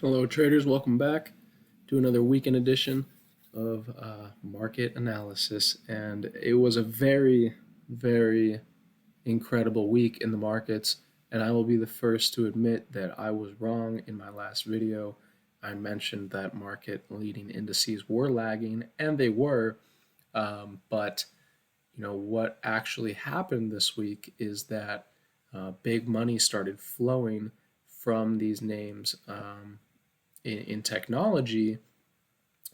Hello, traders. Welcome back to another weekend edition of market analysis. And it was a very, very incredible week in the markets. And I will be the first to admit that I was wrong in my last video. I mentioned that market leading indices were lagging, and they were. But what actually happened this week is that big money started flowing from these names. In technology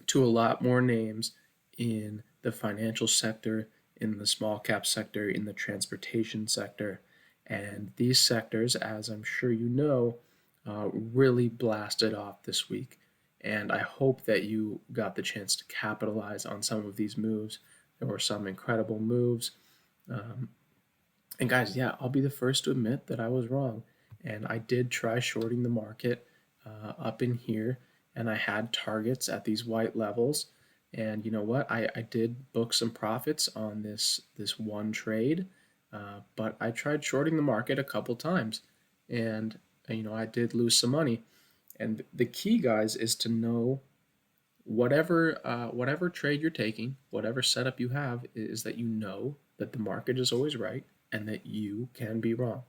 to a lot more names in the financial sector, in the small cap sector, in the transportation sector. And these sectors, as I'm sure you know, really blasted off this week. And I hope that you got the chance to capitalize on some of these moves. There were some incredible moves. And guys, yeah, I'll be the first to admit that I was wrong. And I did try shorting the market up in here, and I had targets at these white levels. And you know what? I did book some profits on this one trade, but I tried shorting the market a couple times, and I did lose some money. And the key, guys, is to know whatever trade you're taking, whatever setup you have, is that you know that the market is always right and that you can be wrong,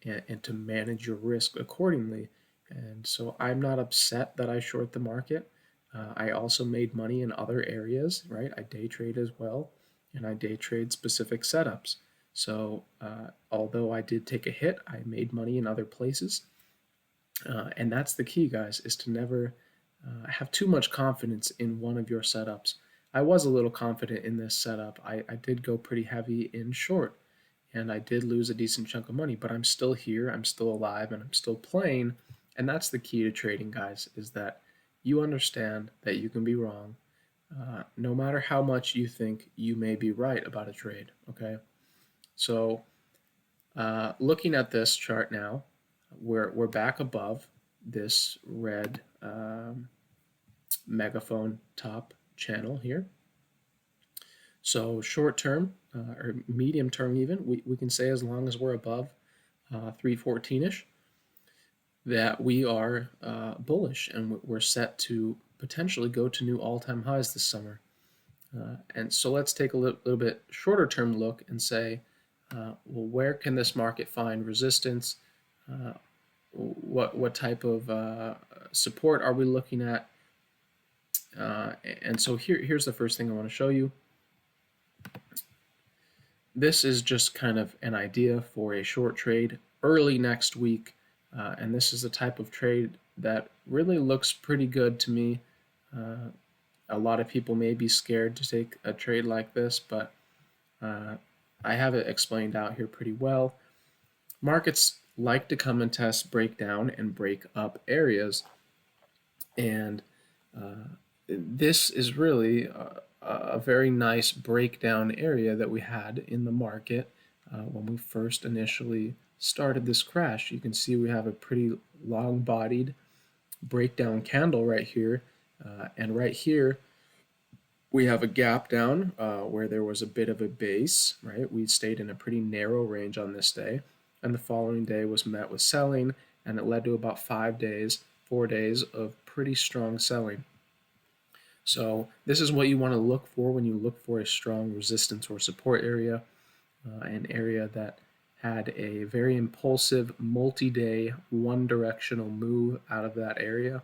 and to manage your risk accordingly. And so I'm not upset that I short the market. I also made money in other areas, right? I day trade as well, and I day trade specific setups. So although I did take a hit, I made money in other places. And that's the key, guys, is to never have too much confidence in one of your setups. I was a little confident in this setup. I did go pretty heavy in short, and I did lose a decent chunk of money, but I'm still here, I'm still alive, and I'm still playing. And that's the key to trading, guys, is that you understand that you can be wrong, no matter how much you think you may be right about a trade, okay? So looking at this chart now, we're back above this red megaphone top channel here. So short term, or medium term even, we can say as long as we're above 314-ish, that we are bullish, and we're set to potentially go to new all-time highs this summer. And so let's take a little bit shorter term look and say, well, where can this market find resistance? What type of support are we looking at? And so here's the first thing I want to show you. This is just kind of an idea for a short trade early next week. And this is the type of trade that really looks pretty good to me. A lot of people may be scared to take a trade like this, but I have it explained out here pretty well. Markets like to come and test, break down, and break up areas. And this is really a very nice breakdown area that we had in the market when we first initially started this crash. You can see we have a pretty long-bodied breakdown candle right here, and right here we have a gap down where there was a bit of a base, right? We stayed in a pretty narrow range on this day, and the following day was met with selling, and it led to about 4 days of pretty strong selling. So this is what you want to look for when you look for a strong resistance or support area, an area that had a very impulsive multi-day one-directional move out of that area.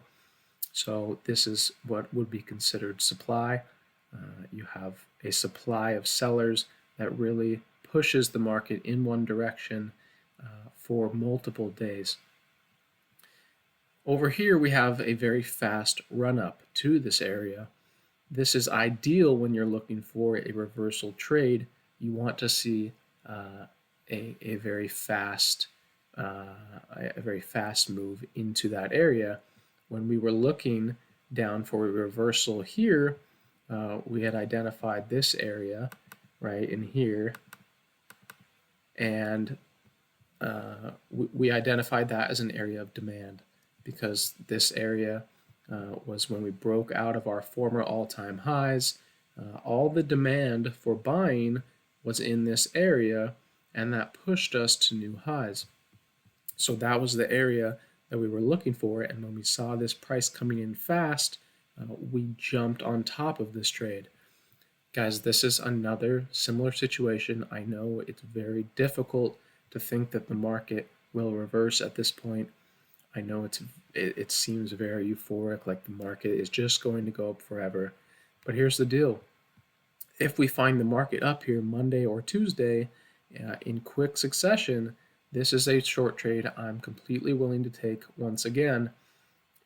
So this is what would be considered supply. You have a supply of sellers that really pushes the market in one direction for multiple days. Over here we have a very fast run up to this area. This is ideal when you're looking for a reversal trade. You want to see a very fast move into that area. When we were looking down for a reversal here, we had identified this area right in here, and we identified that as an area of demand, because this area was when we broke out of our former all-time highs. All the demand for buying was in this area, and that pushed us to new highs. So that was the area that we were looking for. And when we saw this price coming in fast, we jumped on top of this trade. Guys, this is another similar situation. I know it's very difficult to think that the market will reverse at this point. I know it seems very euphoric, like the market is just going to go up forever. But here's the deal. If we find the market up here Monday or Tuesday in quick succession, this is a short trade I'm completely willing to take. Once again,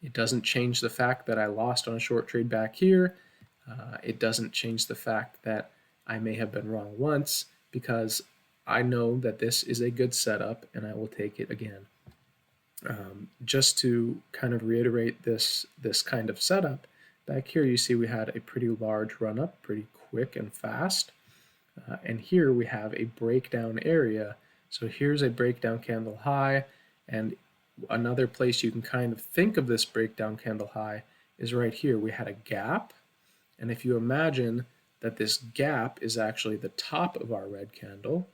it doesn't change the fact that I lost on a short trade back here. It doesn't change the fact that I may have been wrong once, because I know that this is a good setup and I will take it again. Just to kind of reiterate this kind of setup, back here you see we had a pretty large run up, pretty quick and fast. And here we have a breakdown area. So here's a breakdown candle high, and another place you can kind of think of this breakdown candle high is right here. We had a gap, and if you imagine that this gap is actually the top of our red candle,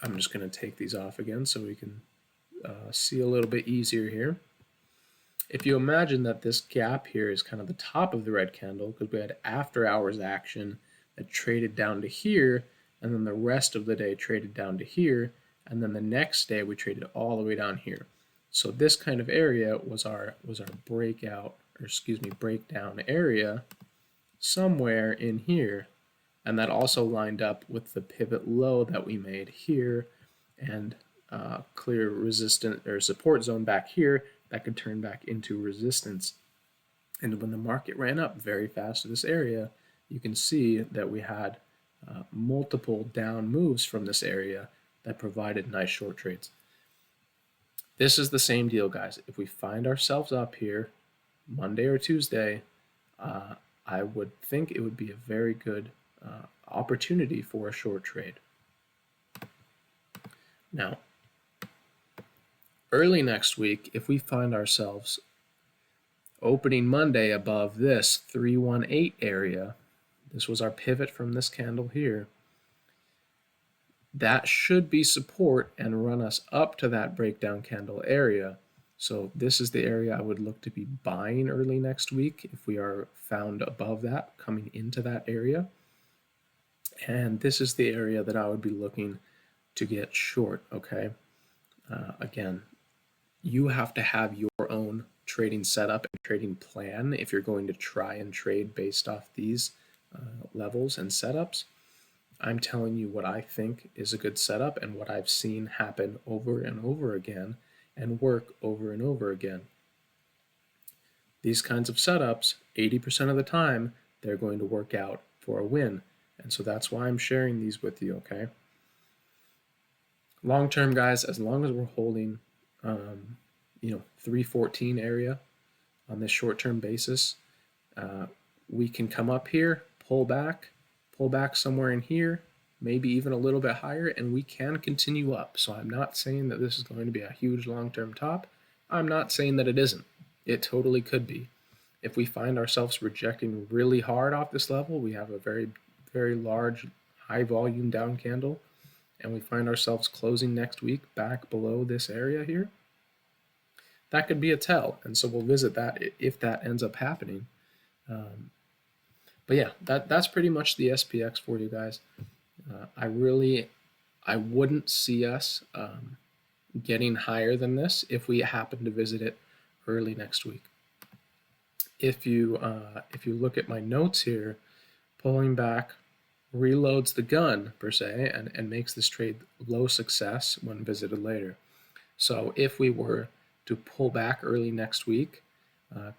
I'm just going to take these off again so we can see a little bit easier here. If you imagine that this gap here is kind of the top of the red candle, because we had after hours action that traded down to here, and then the rest of the day traded down to here, and then the next day we traded all the way down here. So this kind of area was our breakout, or excuse me, breakdown area somewhere in here, and that also lined up with the pivot low that we made here, and clear resistance or support zone back here that could turn back into resistance. And when the market ran up very fast to this area, you can see that we had multiple down moves from this area that provided nice short trades. This is the same deal, guys. If we find ourselves up here Monday or Tuesday, I would think it would be a very good opportunity for a short trade. Now, early next week, if we find ourselves opening Monday above this 318 area, this was our pivot from this candle here, that should be support and run us up to that breakdown candle area. So this is the area I would look to be buying early next week if we are found above that, coming into that area. And this is the area that I would be looking to get short, okay? Again, you have to have your own trading setup and trading plan if you're going to try and trade based off these levels and setups. I'm telling you what I think is a good setup and what I've seen happen over and over again and work over and over again. These kinds of setups, 80% of the time, they're going to work out for a win. And so that's why I'm sharing these with you, okay? Long term, guys, as long as we're holding 314 area on this short-term basis, we can come up here, pull back somewhere in here, maybe even a little bit higher, and we can continue up. So I'm not saying that this is going to be a huge long-term top. I'm not saying that it isn't. It totally could be. If we find ourselves rejecting really hard off this level, we have a very, very large, high volume down candle, and we find ourselves closing next week back below this area here, that could be a tell. And so we'll visit that if that ends up happening. But yeah, that's pretty much the SPX for you guys. I wouldn't see us getting higher than this if we happen to visit it early next week. If you look at my notes here, pulling back reloads the gun per se and makes this trade low success when visited later. So if we were to pull back early next week,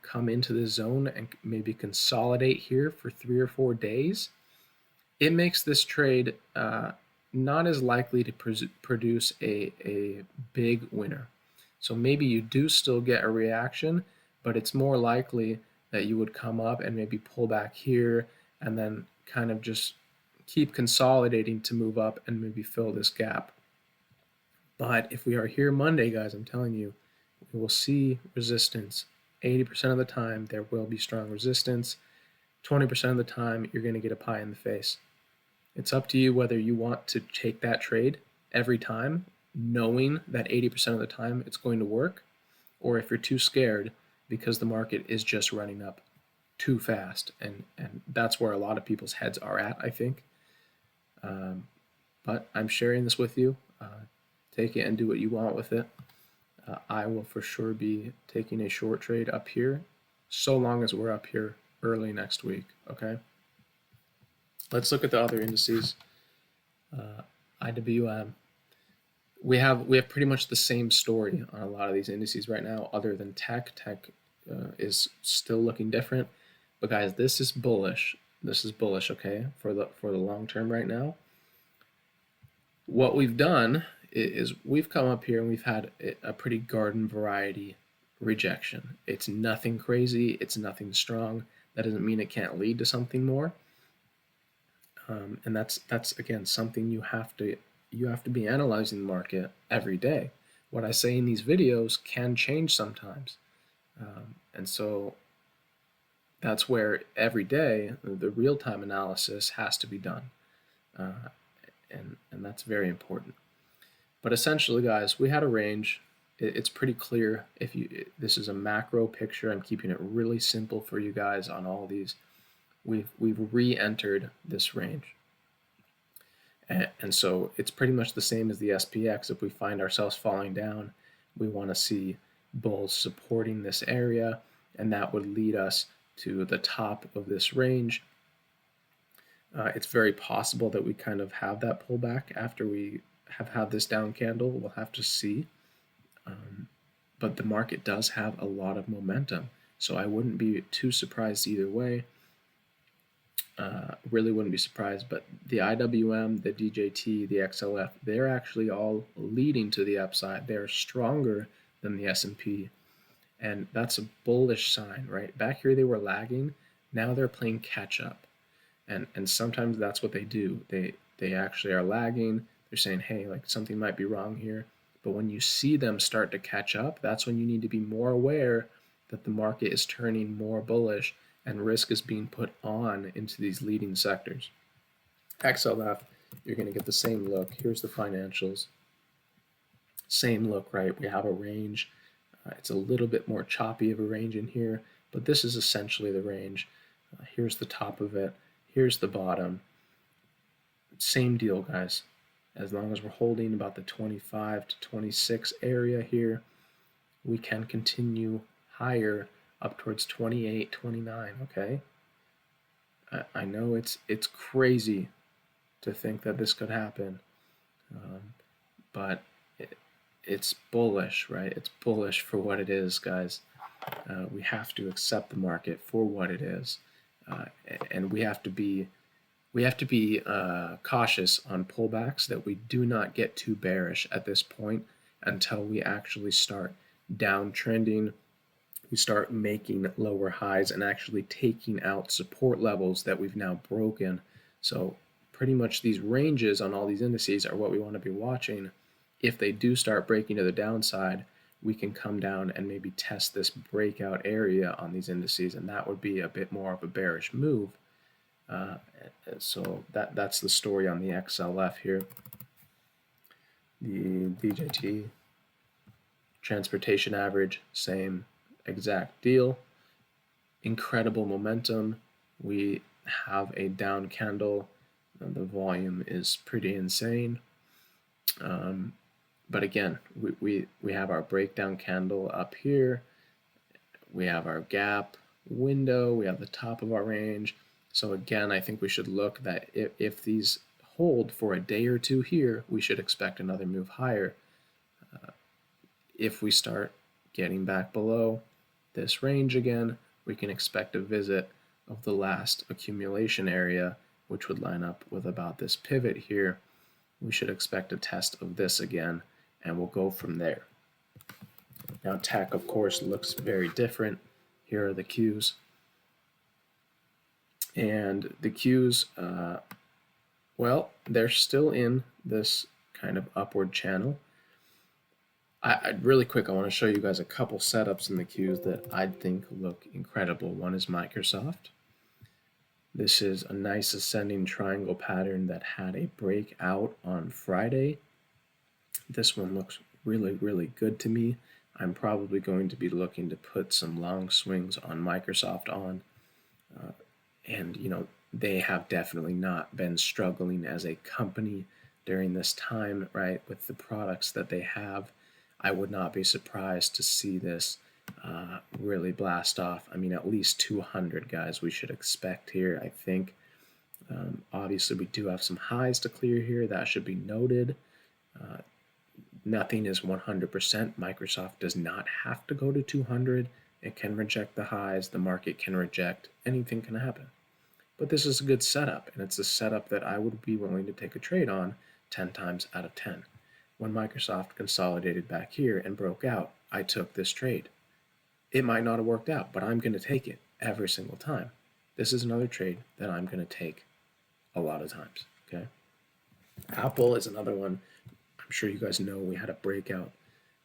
come into the zone and maybe consolidate here for 3 or 4 days, it makes this trade not as likely to produce a big winner. So maybe you do still get a reaction, but it's more likely that you would come up and maybe pull back here and then kind of just keep consolidating to move up and maybe fill this gap. But if we are here Monday, guys, I'm telling you, we will see resistance. 80% of the time, there will be strong resistance. 20% of the time, you're going to get a pie in the face. It's up to you whether you want to take that trade every time knowing that 80% of the time it's going to work, or if you're too scared because the market is just running up too fast. And that's where a lot of people's heads are at, I think. Um, but I'm sharing this with you. Take it and do what you want with it. I will for sure be taking a short trade up here, so long as we're up here early next week. Okay. Let's look at the other indices. IWM. We have pretty much the same story on a lot of these indices right now, other than tech. Tech is still looking different, but guys, this is bullish. This is bullish, okay, for the long term right now. What we've done is we've come up here and we've had a pretty garden variety rejection. It's nothing crazy. It's nothing strong. That doesn't mean it can't lead to something more. And that's again something you have to be analyzing the market every day. What I say in these videos can change sometimes, and so that's where every day the real-time analysis has to be done, and that's very important. But essentially, guys, we had a range. It's pretty clear. This is a macro picture. I'm keeping it really simple for you guys on all these. We've re-entered this range. And so it's pretty much the same as the SPX. If we find ourselves falling down, we want to see bulls supporting this area, and that would lead us to the top of this range. It's very possible that we kind of have that pullback after we have had this down candle. We'll have to see. But the market does have a lot of momentum, so I wouldn't be too surprised either way. Really wouldn't be surprised, but the IWM, the DJT, the XLF, they're actually all leading to the upside. They're stronger than the S&P, and that's a bullish sign, right? Back here they were lagging, now they're playing catch up, and sometimes that's what they do. They actually are lagging. They're saying, hey, like something might be wrong here, but when you see them start to catch up, that's when you need to be more aware that the market is turning more bullish and risk is being put on into these leading sectors. XLF, you're going to get the same look. Here's the financials. Same look, right? We have a range. It's a little bit more choppy of a range in here, but this is essentially the range. Here's the top of it. Here's the bottom. Same deal, guys. As long as we're holding about the 25 to 26 area here, we can continue higher up towards 28, 29, okay? I know it's crazy to think that this could happen, but it's bullish, right? It's bullish for what it is, guys. We have to accept the market for what it is, and we have to be cautious on pullbacks, that we do not get too bearish at this point until we actually start downtrending. We start making lower highs and actually taking out support levels that we've now broken. So pretty much these ranges on all these indices are what we want to be watching. If they do start breaking to the downside, we can come down and maybe test this breakout area on these indices, and that would be a bit more of a bearish move. So that's the story on the XLF here. The Bjt Transportation Average, same exact deal. Incredible momentum. We have a down candle. The volume is pretty insane. But again, we have our breakdown candle up here. We have our gap window. We have the top of our range. So again, I think we should look that if these hold for a day or two here, we should expect another move higher. If we start getting back below this range again, we can expect a visit of the last accumulation area, which would line up with about this pivot here. We should expect a test of this again, and we'll go from there. Now tech, of course, looks very different. Here are the Qs. And the Qs, well, they're still in this kind of upward channel. Really quick, I want to show you guys a couple setups in the Qs that I think look incredible. One is Microsoft. This is a nice ascending triangle pattern that had a breakout on Friday. This one looks really, really good to me. I'm probably going to be looking to put some long swings on Microsoft on. And, they have definitely not been struggling as a company during this time, right, with the products that they have. I would not be surprised to see this really blast off. I mean, at least 200, guys, we should expect here, I think. Obviously, we do have some highs to clear here. That should be noted. Nothing is 100%. Microsoft does not have to go to 200. It can reject the highs. The market can reject. Anything can happen. But this is a good setup, and it's a setup that I would be willing to take a trade on 10 times out of 10. When Microsoft consolidated back here and broke out, I took this trade. It might not have worked out, but I'm going to take it every single time. This is another trade that I'm going to take a lot of times, okay? Apple is another one. I'm sure you guys know we had a breakout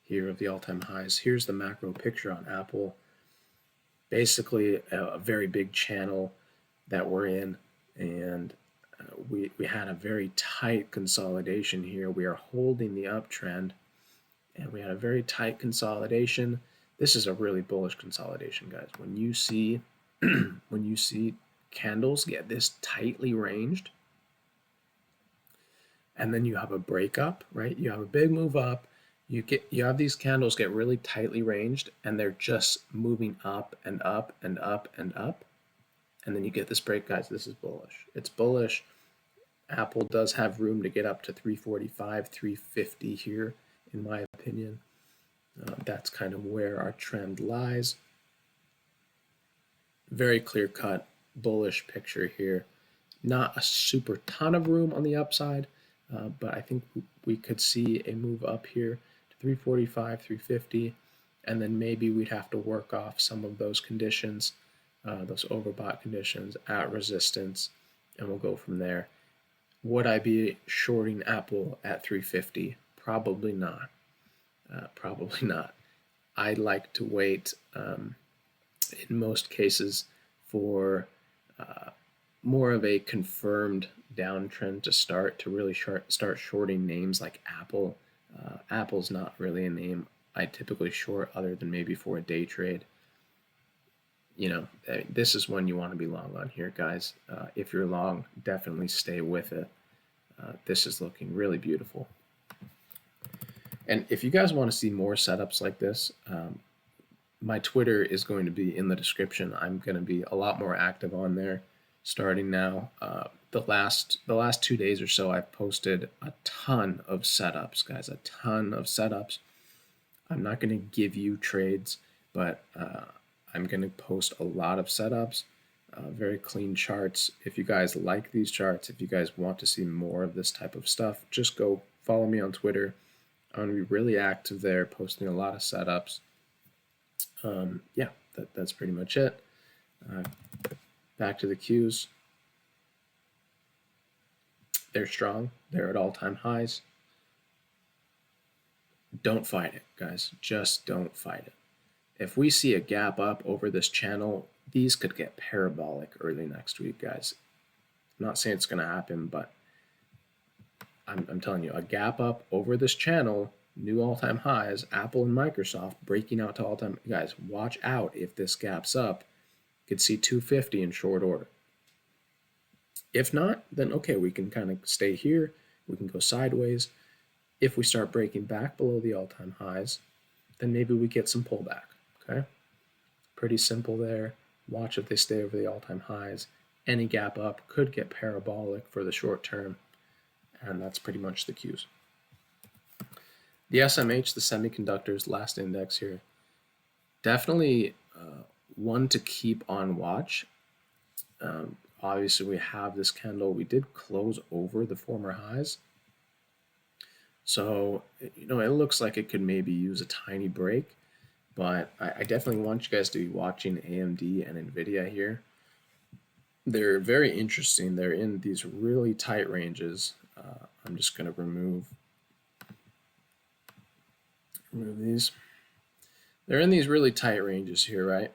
here of the all-time highs. Here's the macro picture on Apple. Basically, a very big channel that we're in, and we had a very tight consolidation here. We are holding the uptrend, and we had a very tight consolidation. This is a really bullish consolidation, guys. When you see when you see candles get this tightly ranged, and then you have a breakup, right? You have a big move up. You have these candles get really tightly ranged, and they're just moving up and up and up and up. And then you get this break, guys. This is bullish. It's bullish. Apple does have room to get up to 345, 350 here, in my opinion. That's kind of where our trend lies. Very clear-cut, bullish picture here. Not a super ton of room on the upside, but I think we could see a move up here to 345, 350, and then maybe we'd have to work off some of those conditions, those overbought conditions at resistance, and we'll go from there. Would I be shorting Apple at 350? Probably not. Probably not. I'd like to wait, in most cases, for more of a confirmed downtrend to start to really start shorting names like Apple. Apple's not really a name I typically short other than maybe for a day trade. This is one you want to be long on here, guys. If you're long, definitely stay with it. This is looking really beautiful. And if you guys want to see more setups like this, my Twitter is going to be in the description. I'm going to be a lot more active on there starting now. The last 2 days or so, I've posted a ton of setups, guys, a ton of setups. I'm not going to give you trades, but I'm going to post a lot of setups, very clean charts. If you guys like these charts, if you guys want to see more of this type of stuff, just go follow me on Twitter. I'm going to be really active there, posting a lot of setups. Yeah, that's pretty much it. Back to the Qs. They're strong. They're at all-time highs. Don't fight it, guys. Just don't fight it. If we see a gap up over this channel, these could get parabolic early next week, guys. I'm not saying it's going to happen, but I'm telling you, a gap up over this channel, new all-time highs, Apple and Microsoft breaking out to all-time. Guys, watch out if this gaps up. You could see 250 in short order. If not, then okay, we can kind of stay here. We can go sideways. If we start breaking back below the all-time highs, then maybe we get some pullback, okay? Pretty simple there. Watch if they stay over the all-time highs. Any gap up could get parabolic for the short term, and that's pretty much the Qs. The SMH, the semiconductors, last index here, definitely one to keep on watch. Obviously, we have this candle. We did close over the former highs. So, it looks like it could maybe use a tiny break, but I definitely want you guys to be watching AMD and Nvidia here. They're very interesting. They're in these really tight ranges. I'm just going to remove these. They're in these really tight ranges here, right?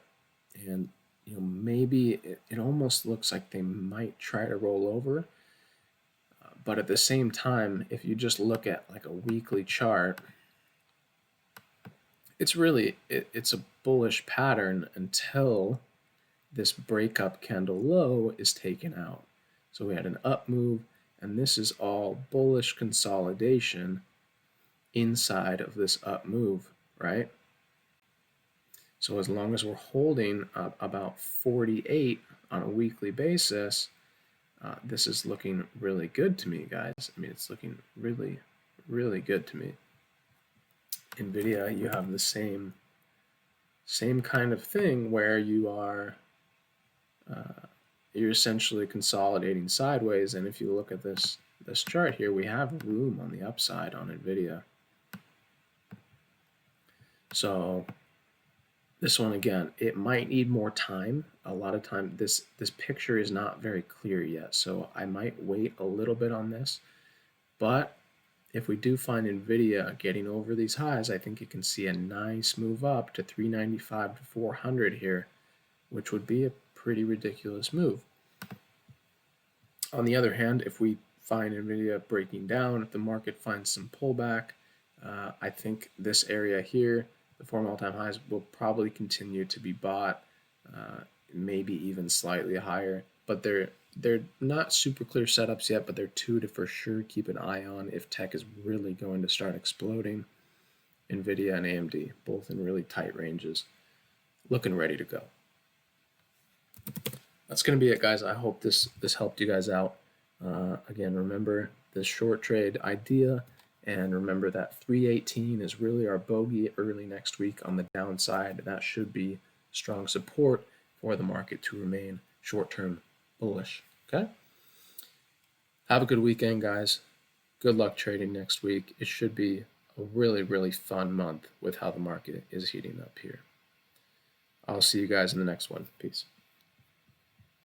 And maybe it almost looks like they might try to roll over, But at the same time, if you just look at like a weekly chart, it's really, it's a bullish pattern until this breakup candle low is taken out. So we had an up move, and this is all bullish consolidation inside of this up move, right? So as long as we're holding about 48 on a weekly basis, this is looking really good to me, guys. I mean, it's looking really, really good to me. Nvidia, you have the same kind of thing where you're essentially consolidating sideways. And if you look at this chart here, we have room on the upside on Nvidia. So this one, again, it might need more time. A lot of time, this picture is not very clear yet, so I might wait a little bit on this. But if we do find Nvidia getting over these highs, I think you can see a nice move up to 395 to 400 here, which would be a pretty ridiculous move. On the other hand, if we find Nvidia breaking down, if the market finds some pullback, I think this area here, the 4 all-time highs, will probably continue to be bought, maybe even slightly higher. But they're not super clear setups yet, but they're two to for sure keep an eye on if tech is really going to start exploding. Nvidia and AMD, both in really tight ranges, looking ready to go. That's going to be it, guys. I hope this helped you guys out. Again, remember the short trade idea, and remember that 318 is really our bogey early next week on the downside. That should be strong support for the market to remain short-term bullish. Okay? Have a good weekend, guys. Good luck trading next week. It should be a really, really fun month with how the market is heating up here. I'll see you guys in the next one. Peace.